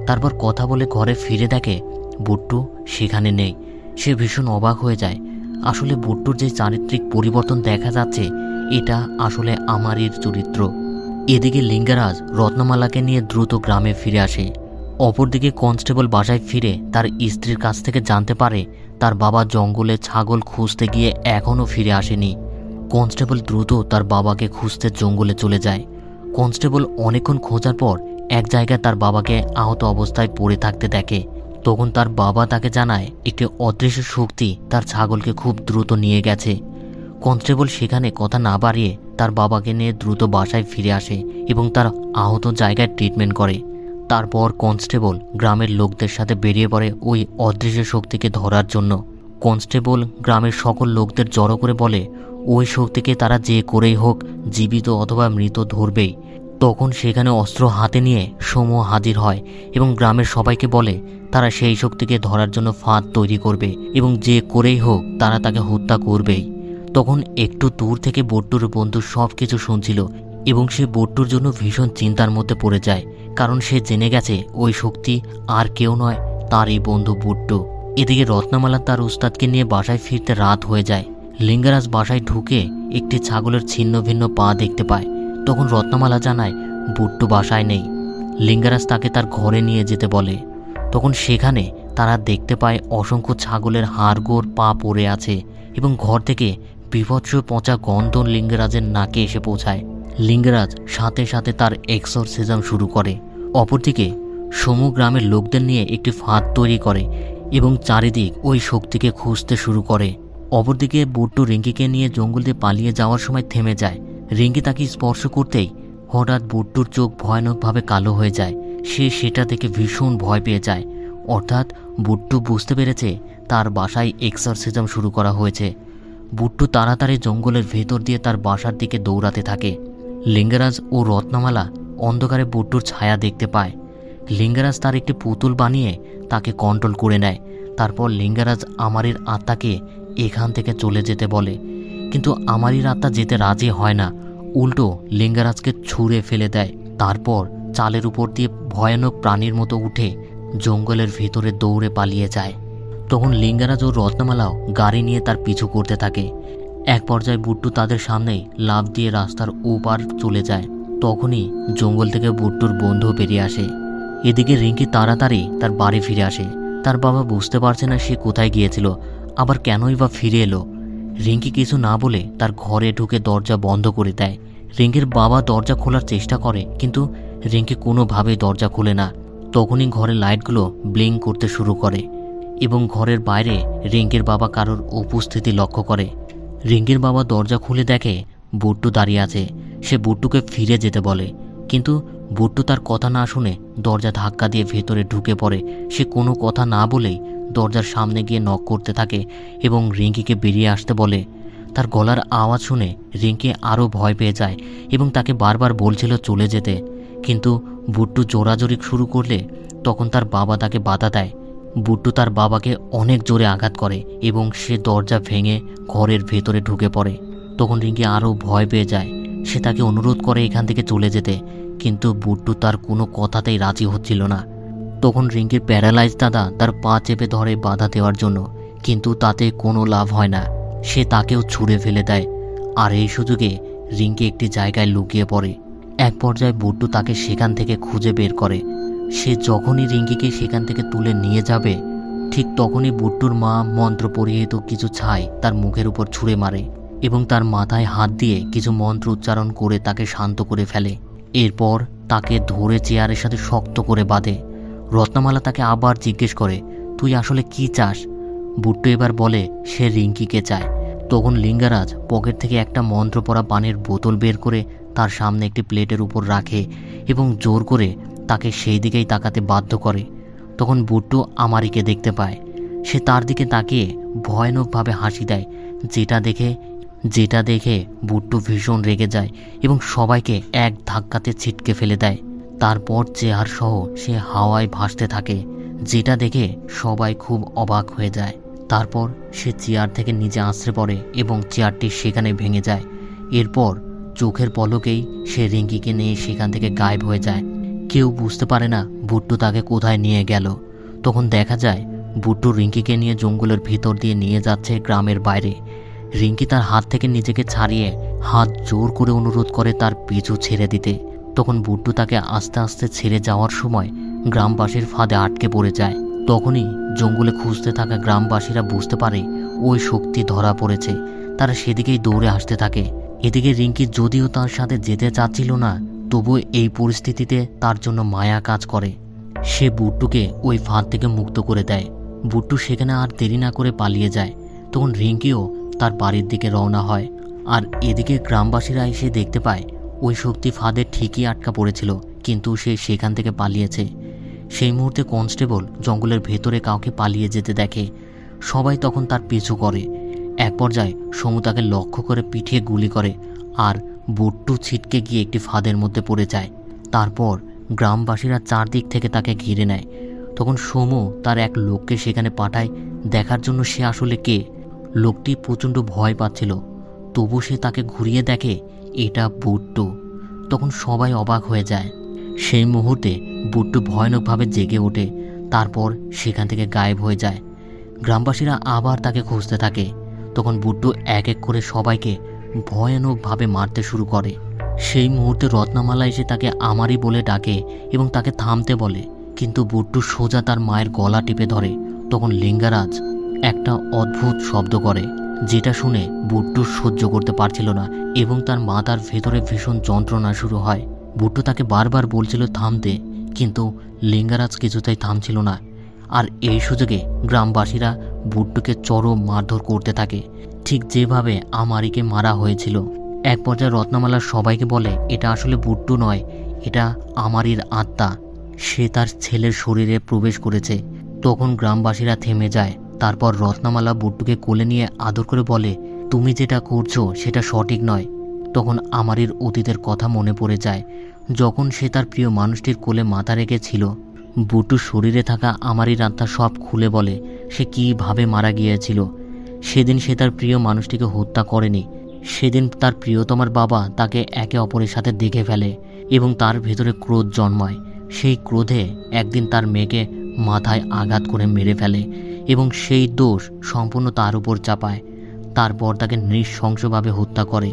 তারপর কথা বলে ঘরে ফিরে দেখে বুট্টু সেখানে নেই। সে ভীষণ অবাক হয়ে যায়। আসলে বুট্টুর যে চারিত্রিক পরিবর্তন দেখা যাচ্ছে এটা আসলে আমারই চরিত্র। এদিকে লিঙ্গারাজ রত্নমালাকে নিয়ে দ্রুত গ্রামে ফিরে আসে। অপরদিকে কনস্টেবল বাসায় ফিরে তার স্ত্রীর কাছ থেকে জানতে পারে তার বাবা জঙ্গলে ছাগল খুঁজতে গিয়ে এখনও ফিরে আসেনি। কনস্টেবল দ্রুত তার বাবাকে খুঁজতে জঙ্গলে চলে যায়। কনস্টেবল অনেকক্ষণ খোঁজার পর এক জায়গায় তার বাবাকে আহত অবস্থায় পড়ে থাকতে দেখে। তখন তার বাবা তাকে জানায় একটি অদৃশ্য শক্তি তার ছাগলকে খুব দ্রুত নিয়ে গেছে। কনস্টেবল সেখানে কথা না বাড়িয়ে তার বাবাকে নিয়ে দ্রুত বাসায় ফিরে আসে এবং তার আহত জায়গায় ট্রিটমেন্ট করে। তারপর কনস্টেবল গ্রামের লোকদের সাথে বেরিয়ে পড়ে ওই অদৃশ্য শক্তিকে ধরার জন্য। কনস্টেবল গ্রামের সকল লোকদের জড়ো করে বলে ওই শক্তিকে তারা যে করেই হোক জীবিত অথবা মৃত ধরবেই। তখন সেখানে অস্ত্র হাতে নিয়ে সমু হাজির হয় এবং গ্রামের সবাইকে বলে তারা সেই শক্তিকে ধরার জন্য ফাঁদ তৈরি করবে এবং যে করেই হোক তারা তাকে হত্যা করবেই। তখন একটু দূর থেকে বট্টুর বন্ধু সব কিছু শুনছিল এবং সে বট্টুর জন্য ভীষণ চিন্তার মধ্যে পড়ে যায়, কারণ সে জেনে গেছে ওই শক্তি আর কেউ নয়, তারই বন্ধু বট্টু। এদিকে রত্নমালা তার উস্তাদকে নিয়ে বাসায় ফিরতে রাত হয়ে যায়। লিঙ্গরাজ বাসায় ঢুকে একটি ছাগলের ছিন্ন ভিন্ন পা দেখতে পায়। তখন রত্নমালা জানায় বট্টু বাসায় নেই। লিঙ্গরাজ তাকে তার ঘরে নিয়ে যেতে বলে। তখন সেখানে তারা দেখতে পায় অসংখ্য ছাগলের হাড়গোড় পা পড়ে আছে এবং ঘর থেকে বিভৎস পচা গন্ধ লিঙ্গরাজের নাকে এসে পৌঁছায়। লিঙ্গরাজ সাথে সাথে তার এক্সরসিজম শুরু করে। অপরদিকে সমু গ্রামের লোকদের নিয়ে একটি ফাঁদ তৈরি করে এবং চারিদিক ওই শক্তিকে খুঁজতে শুরু করে। অপরদিকে বট্টু রিঙ্কিকে নিয়ে জঙ্গল দিয়ে পালিয়ে যাওয়ার সময় থেমে যায়। রিঙ্কি তাকে স্পর্শ করতেই হঠাৎ বট্টুর চোখ ভয়ানকভাবে কালো হয়ে যায়। সে সেটা দেখে ভীষণ ভয় পেয়ে যায়। অর্থাৎ বট্টু বুঝতে পেরেছে তার বাসায় এক্সরসিজম শুরু করা হয়েছে। বট্টু তাড়াতাড়ি জঙ্গলের ভেতর দিয়ে তার বাসার দিকে দৌড়াতে থাকে। লিঙ্গরাজ ও রত্নমালা অন্ধকারে বট্টুর ছায়া দেখতে পায়। লিঙ্গরাজ তার একটি পুতুল বানিয়ে তাকে কন্ট্রোল করে নেয়। তারপর লিঙ্গরাজ আমারির আত্মাকে এখান থেকে চলে যেতে বলে, কিন্তু আমারির আত্মা যেতে রাজি হয় না, উল্টো লিঙ্গরাজকে ছুঁড়ে ফেলে দেয়। তারপর চালের উপর দিয়ে ভয়ানক প্রাণীর মতো উঠে জঙ্গলের ভিতরে দৌড়ে পালিয়ে যায়। তখন লিঙ্গরাজ ও রত্নমালাও গাড়ি নিয়ে তার পিছু করতে থাকে। এক পর্যায়ে বুট্টু তাদের সামনেই লাফ দিয়ে রাস্তার ওপার চলে যায়। তখনই জঙ্গল থেকে বুট্টুর বন্ধু বেরিয়ে আসে। এদিকে রিঙ্কি তাড়াতাড়ি তার বাড়ি ফিরে আসে। তার বাবা বুঝতে পারছে না সে কোথায় গিয়েছিল, আবার কেনই বা ফিরে এলো। রিঙ্কি কিছু না বলে তার ঘরে ঢুকে দরজা বন্ধ করে দেয়। রিঙ্কির বাবা দরজা খোলার চেষ্টা করে, কিন্তু রিঙ্কি কোনোভাবেই দরজা খুলে না। তখনই ঘরের লাইটগুলো ব্লিঙ্ক করতে শুরু করে এবং ঘরের বাইরে রিঙ্কির বাবা কারোর উপস্থিতি লক্ষ্য করে। রিঙ্কির বাবা দরজা খুলে দেখে বুট্টু দাঁড়িয়ে আছে। সে বুট্টুকে ফিরে যেতে বলে, কিন্তু বুট্টু তার কথা না শুনে দরজা ধাক্কা দিয়ে ভেতরে ঢুকে পড়ে। সে কোনো কথা না বলেই দরজার সামনে গিয়ে নক করতে থাকে এবং রিঙ্কিকে বেরিয়ে আসতে বলে। তার গলার আওয়াজ শুনে রিঙ্কি আরও ভয় পেয়ে যায় এবং তাকে বারবার বলছিল চলে যেতে, কিন্তু বুট্টু জোরাজোরি শুরু করলে তখন তার বাবা তাকে বাধা দেয়। বুট্টু তার বাবাকে অনেক জোরে আঘাত করে এবং সে দরজা ভেঙে ঘরের ভেতরে ঢুকে পড়ে। তখন রিঙ্কি আরও ভয় পেয়ে যায়। সে তাকে অনুরোধ করে এখান থেকে চলে যেতে, কিন্তু বুট্টু তার কোনো কথাতেই রাজি হচ্ছিল না। তখন রিঙ্কির প্যারালাইজ দাদা তার পা চেপে ধরে বাধা দেওয়ার জন্য, কিন্তু তাতে কোনো লাভ হয় না। সে তাকেও ছুঁড়ে ফেলে দেয়। আর এই সুযোগে রিঙ্কি একটি জায়গায় লুকিয়ে পড়ে। এক পর্যায়ে বুট্টু তাকে সেখান থেকে খুঁজে বের করে। সে যখনই রিঙ্কিকে সেখান থেকে তুলে নিয়ে যাবে, ঠিক তখনই বুট্টুর মা মন্ত্র পরিহিত কিছু ছাই তার মুখের উপর ছুঁড়ে মারে এবং তার মাথায় হাত দিয়ে কিছু মন্ত্র উচ্চারণ করে তাকে শান্ত করে ফেলে। এরপর তাকে ধরে চেয়ারের সাথে শক্ত করে বাঁধে। রত্নমালা তাকে আবার জিজ্ঞেস করে, তুই আসলে কি চাস? বুট্টু এবার বলে সে রিঙ্কিকে চায়। তখন লিঙ্গরাজ পকেট থেকে একটা মন্ত্র পড়া পানির বোতল বের করে তার সামনে একটি প্লেটের উপর রাখে এবং জোর করে তাকে সেই দিকেই তাকাতে বাধ্য করে। তখন বুট্টু আমারিকে দেখতে পায়। সে তার দিকে তাকিয়ে ভয়ানকভাবে হাসি দেয়, যেটা দেখে বুট্টু ভীষণ রেগে যায় এবং সবাইকে এক ধাক্কাতে ছিটকে ফেলে দেয়। তারপর চেয়ার সহ সে হাওয়ায় ভাসতে থাকে, যেটা দেখে সবাই খুব অবাক হয়ে যায়। তারপর সে চেয়ার থেকে নিচে আছড়ে পড়ে এবং চেয়ারটি সেখানে ভেঙে যায়। এরপর চোখের পলকেই সে রিঙ্কিকে নিয়ে সেখান থেকে গায়েব হয়ে যায়। কেউ বুঝতে পারে না বুট্টু তাকে কোথায় নিয়ে গেল। তখন দেখা যায় বুট্টু রিঙ্কিকে নিয়ে জঙ্গলের ভিতর দিয়ে নিয়ে যাচ্ছে গ্রামের বাইরে। রিঙ্কি তার হাত থেকে নিজেকে ছাড়িয়ে হাত জোর করে অনুরোধ করে তার পিছু ছেড়ে দিতে। তখন বুট্টু তাকে আস্তে আস্তে ছেড়ে যাওয়ার সময় গ্রামবাসীর ফাঁদে আটকে পড়ে যায়। তখনই জঙ্গলে খুঁজতে থাকা গ্রামবাসীরা বুঝতে পারে ওই শক্তি ধরা পড়েছে। তারা সেদিকেই দৌড়ে আসতে থাকে। এদিকে রিঙ্কি যদিও তার সাথে যেতে চাচ্ছিল না, তবুও এই পরিস্থিতিতে তার জন্য মায়া কাজ করে। সে বুট্টুকে ওই ফাঁদ থেকে মুক্ত করে দেয়। বুট্টু সেখানে আর দেরি না করে পালিয়ে যায়। তখন রিঙ্কিও তার বাড়ির দিকে রওনা হয়। আর এদিকে গ্রামবাসীরা এসে দেখতে পায় ওই শক্তি ফাঁদে ঠিকই আটকা পড়েছিল, কিন্তু সে সেখান থেকে পালিয়েছে। সেই মুহূর্তে কনস্টেবল জঙ্গলের ভেতরে কাউকে পালিয়ে যেতে দেখে। সবাই তখন তার পিছু করে। এক পর্যায়ে সমু তাকে লক্ষ্য করে পিঠে গুলি করে আর বুট্টু ছিটকে গিয়ে একটি ফাঁদের মধ্যে পড়ে যায়। তারপর গ্রামবাসীরা চারদিক থেকে তাকে ঘিরে নেয়। তখন সোমু তার এক লোককে সেখানে পাঠায় দেখার জন্য সে আসলে কে। লোকটি প্রচণ্ড ভয় পাচ্ছিল, তবু সে তাকে ঘুরিয়ে দেখে এটা বুট্টু। তখন সবাই অবাক হয়ে যায়। সেই মুহূর্তে বুট্টু ভয়ানকভাবে জেগে ওঠে, তারপর সেখান থেকে গায়েব হয়ে যায়। গ্রামবাসীরা আবার তাকে খুঁজতে থাকে। তখন বুট্টু এক এক করে সবাইকে ভয়ানকভাবে মারতে শুরু করে। সেই মুহূর্তে রত্নামালা এসে তাকে আমারই বলে ডাকে এবং তাকে থামতে বলে, কিন্তু বুট্টু সোজা তার মায়ের গলা টিপে ধরে। তখন লিঙ্গারাজ একটা অদ্ভুত শব্দ করে, যেটা শুনে বুট্টু সহ্য করতে পারছিল না এবং তার মাথার ভেতরে ভীষণ যন্ত্রণা শুরু হয়। বুট্টু তাকে বারবার বলছিল থামতে, কিন্তু লিঙ্গারাজ কিছুতেই থামছিল না। আর এই সুযোগে গ্রামবাসীরা বুট্টুকে চরম মারধর করতে থাকে, ঠিক যেভাবে আমারিকে মারা হয়েছিল। এক পর্যায়ে রত্নামালা সবাইকে বলে এটা আসলে বুট্টু নয়, এটা আমারির আত্মা, সে তার ছেলের শরীরে প্রবেশ করেছে। তখন গ্রামবাসীরা থেমে যায়। তারপর রত্নামালা বুট্টুকে কোলে নিয়ে আদর করে বলে, তুমি যেটা করছো সেটা সঠিক নয়। তখন আমারির অতীতের কথা মনে পড়ে যায়, যখন সে তার প্রিয় মানুষটির কোলে মাথা রেখেছিল। বুট্টুর শরীরে থাকা আমারির আত্মা সব খুলে বলে সে কীভাবে মারা গিয়েছিল। সেদিন সে তার প্রিয় মানুষটিকে হত্যা করেনি, সেদিন তার প্রিয়তমার বাবা তাকে একে অপরের সাথে দেখে ফেলে এবং তার ভেতরে ক্রোধ জন্মায়। সেই ক্রোধে একদিন তার মেয়েকে মাথায় আঘাত করে মেরে ফেলে এবং সেই দোষ সম্পূর্ণ তার উপর চাপায়। তারপর তাকে নৃশংসভাবে হত্যা করে।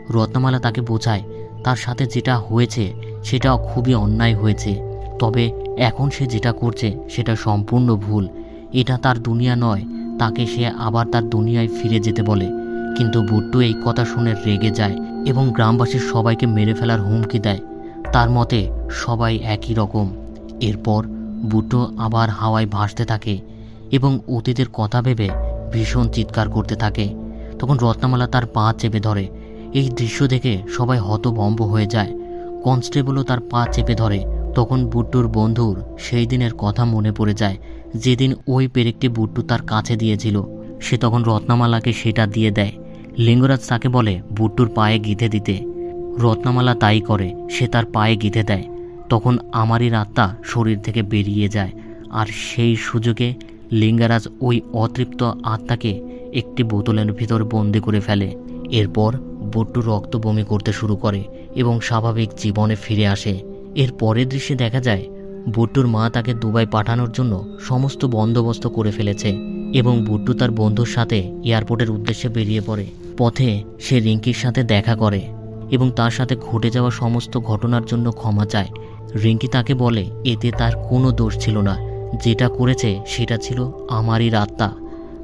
রত্নামালা তাকে বোঝায় তার সাথে যেটা হয়েছে সেটা খুবই অন্যায় হয়েছে, তবে এখন সে যেটা করছে সেটা সম্পূর্ণ ভুল। এটা তার দুনিয়া নয়, তাকে সে আবার তার দুনিয়ায় ফিরে যেতে বলে। কিন্তু বুট্টু এই কথা শুনে রেগে যায় এবং গ্রামবাসীর সবাইকে মেরে ফেলার হুমকি দেয়। তার মতে সবাই একই রকম। এরপর বুট্টু আবার হাওয়ায় ভাসতে থাকে এবং অতীতের কথা ভেবে ভীষণ চিৎকার করতে থাকে। তখন রত্নামালা তার পা চেপে ধরে। এই দৃশ্য দেখে সবাই হতভম্ব হয়ে যায়। কনস্টেবলও তার পা চেপে ধরে। তখন বুট্টুর বন্ধুর সেই দিনের কথা মনে পড়ে যায়, যেদিন ওই পেরেকটি বুট্টু তার কাছে দিয়েছিল। সে তখন রত্নামালাকে সেটা দিয়ে দেয়। লিঙ্গরাজ তাকে বলে বুট্টুর পায়ে গিঁথে দিতে। রত্নামালা তাই করে, সে তার পায়ে গিঁথে দেয়। তখন আমারির আত্মা শরীর থেকে বেরিয়ে যায়, আর সেই সুযোগে লিঙ্গরাজ ওই অতৃপ্ত আত্মাকে একটি বোতলের ভিতর বন্দি করে ফেলে। এরপর বুট্টু রক্ত বমি করতে শুরু করে এবং স্বাভাবিক জীবনে ফিরে আসে। এর পরের দৃশ্যে দেখা যায় বুট্টুর মা তাকে দুবাই পাঠানোর জন্য সমস্ত বন্দোবস্ত করে ফেলেছে এবং বুট্টু তার বন্ধুর সাথে এয়ারপোর্টের উদ্দেশ্যে বেরিয়ে পড়ে। পথে সে রিঙ্কির সাথে দেখা করে এবং তার সাথে ঘটে যাওয়া সমস্ত ঘটনার জন্য ক্ষমা চায়। রিঙ্কি তাকে বলে এতে তার কোনো দোষ ছিল না, যেটা করেছে সেটা ছিল আমারই আত্মা।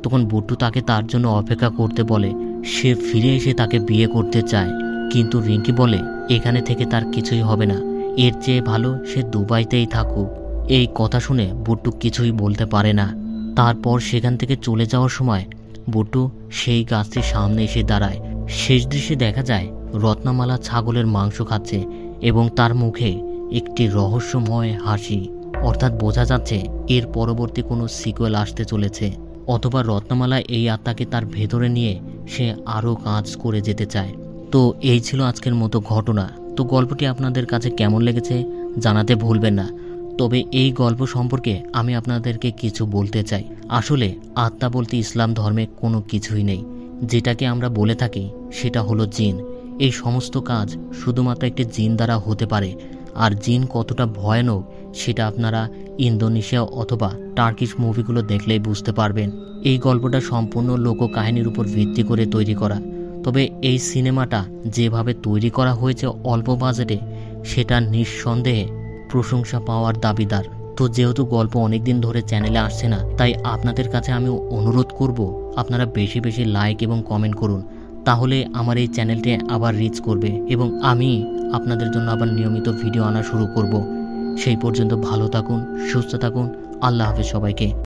তখন বুট্টু তাকে তার জন্য অপেক্ষা করতে বলে। সে ফিরে এসে তাকে বিয়ে করতে চায়, কিন্তু রিঙ্কি বলে এখানে থেকে তার কিছুই হবে না, এর চেয়ে ভালো সে দুবাইতেই থাকুক। এই কথা শুনে বুট্টু কিছুই বলতে পারে না। তারপর সেখান থেকে চলে যাওয়ার সময় বুট্টু সেই গাছটির সামনে এসে দাঁড়ায়। শেষ দৃশ্যে দেখা যায় রত্নামালা ছাগলের মাংস খাচ্ছে এবং তার মুখে একটি রহস্যময় হাসি, অর্থাৎ বোঝা যাচ্ছে এর পরবর্তী কোনো সিকুয়েল আসতে চলেছে, অথবা রত্নামালা এই আত্মাকে তার ভেতরে নিয়ে সে আরও কাজ করে যেতে চায়। তো এই ছিল আজকের মতো ঘটনা। তো গল্পটি আপনাদের কাছে কেমন লেগেছে জানাতে ভুলবেন না। তবে এই গল্প সম্পর্কে আমি আপনাদেরকে কিছু বলতে চাই। আসলে আত্মা বলতে ইসলাম ধর্মে কোনো কিছুই নেই। যেটাকে আমরা বলে থাকি সেটা হলো জিন। এই সমস্ত কাজ শুধুমাত্র একটি জিন দ্বারা হতে পারে। আর জিন কতটা ভয়ানক সেটা আপনারা ইন্দোনেশিয়া অথবা টার্কিশ মুভিগুলো দেখলেই বুঝতে পারবেন। এই গল্পটা সম্পূর্ণ লোককাহিনীর উপর ভিত্তি করে তৈরি করা। তবে এই সিনেমাটা যেভাবে তৈরি করা হয়েছে অল্প বাজেটে, সেটা নিঃসন্দেহে প্রশংসা পাওয়ার দাবিদার। তো যেহেতু গল্প অনেক দিন ধরে চ্যানেলে আসছে না, তাই আপনাদের কাছে আমি অনুরোধ করব আপনারা বেশি বেশি লাইক এবং কমেন্ট করুন, তাহলে আমার এই চ্যানেলটি আবার রিচ করবে এবং আমি আপনাদের জন্য আবার নিয়মিত ভিডিও আনা শুরু করব। সেই পর্যন্ত ভালো থাকুন, সুস্থ থাকুন। আল্লাহ হাফেজ সবাইকে।